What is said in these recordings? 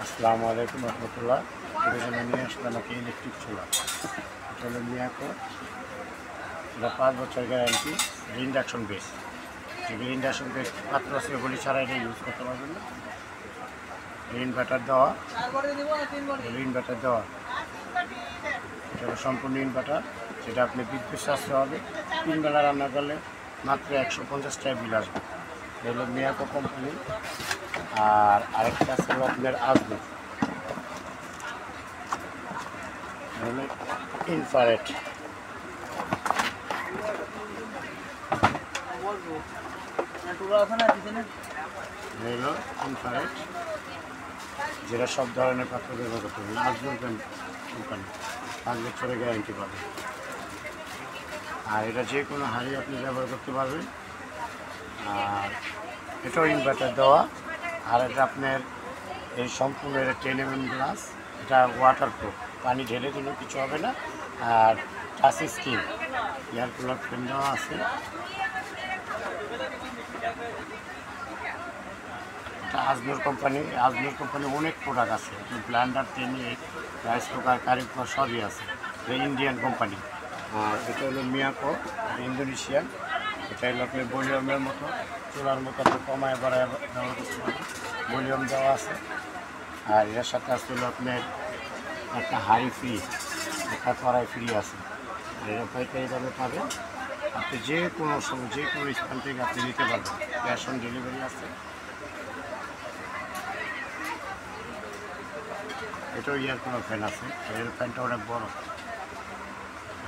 আসসালামু আলাইকুম রহমতুল্লাহ। এখানে নিয়ে আসলাম একটা ইলেকট্রিক চুলা। এটা হলো মিয়াকো। এটা 5 বছর গ্যারান্টি। Induction base. যেগুলো ইন্ডাকশন বেস মাত্র আছে ওগুলি ছাড়া এটা ইউজ করতে পারবেন না। ইনভার্টার দেওয়া, ইনভার্টার দেওয়া। এটা হলো সম্পূর্ণ ইনভার্টার, যেটা আপনি বিদ্যুৎ সাশ্রয় হবে। 3 বেলা রান্না করলে মাত্র 150 টাকা বিল আসবে। এটা হলো মিয়াকো কোম্পানি। আর আরেকটা আছে হলো আপনার আজমি, ইনফ্রারেড। ইনফ্রারেড যেটা সব ধরনের পাত্র ব্যবহার করতে হবে। আজমি কোম্পানি 5 বছরের গ্যারান্টি পাবে। আর এটা যে কোনো হাঁড়ি আপনি ব্যবহার করতে পারবেন। আর এটাও ইনভার্টার দেওয়া। আর এটা আপনার এই সম্পূর্ণ এটা 10 mm গ্লাস। এটা ওয়াটার প্রুফ, পানি ঢেলে দিলেও কিছু হবে না। আর touch screen, air cooler fan দেওয়া আছে। এটা আজমির কোম্পানি। আজমির কোম্পানি অনেক প্রোডাক্ট আছে, ব্লেন্ডার, টেনিক, রাইস কুকার, কারি কুকার সবই আছে। এটা ইন্ডিয়ান কোম্পানি। আর এটা হলো মিয়াকো, ইন্দোনেশিয়ান। এটা হলো আপনার ভলিউমের মতো, চুলার মতো আপনি কমায় বাড়ায় ব্যবহার করতে পারবেন। ভলিউম দেওয়া আছে। আর এর সাথে আসলে আপনার একটা হাই ফ্রি, একটা কড়াই ফ্রি আছে। আর এটা পাইকারিভাবে পাবেন। আপনি যে কোনো সময় যে কোনো স্থান থেকে আপনি নিতে পারবেন। ক্যাশ অন ডেলিভারি আছে। এটাও ইয়ার কোনো ফ্যান আছে। এর ফ্যানটা অনেক বড়।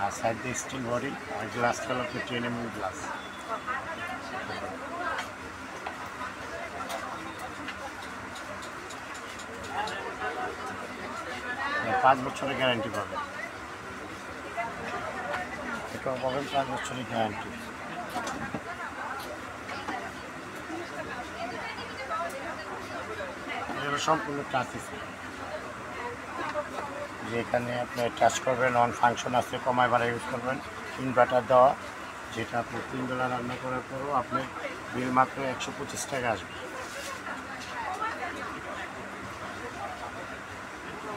আর সাইড দিয়ে স্টিল বডি। আর গ্লাসটা হলো আপনার 10 mm গ্লাস। 5 বছরের গ্যারান্টি পাবেন। এটাও পাবেন 5 বছরের গ্যারান্টি। এটা সম্পূর্ণ টাচ স্ক্রিন, যেখানে আপনি টাচ করবেন, অন ফাংশন আছে, কমায় বাড়ায় ইউজ করবেন। ইনভার্টার দেওয়া, যেটা আপনি 3 বেলা রান্না করার পরও আপনার বিল মাত্র 125 টাকা আসবে।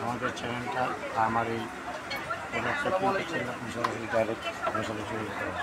আমাদের চ্যানেলটা, আমার এই প্রোডাক্টটা কিনতে চাইলে আপনি সরাসরি ডাইরেক্ট আমার সাথে যোগাযোগ করবেন।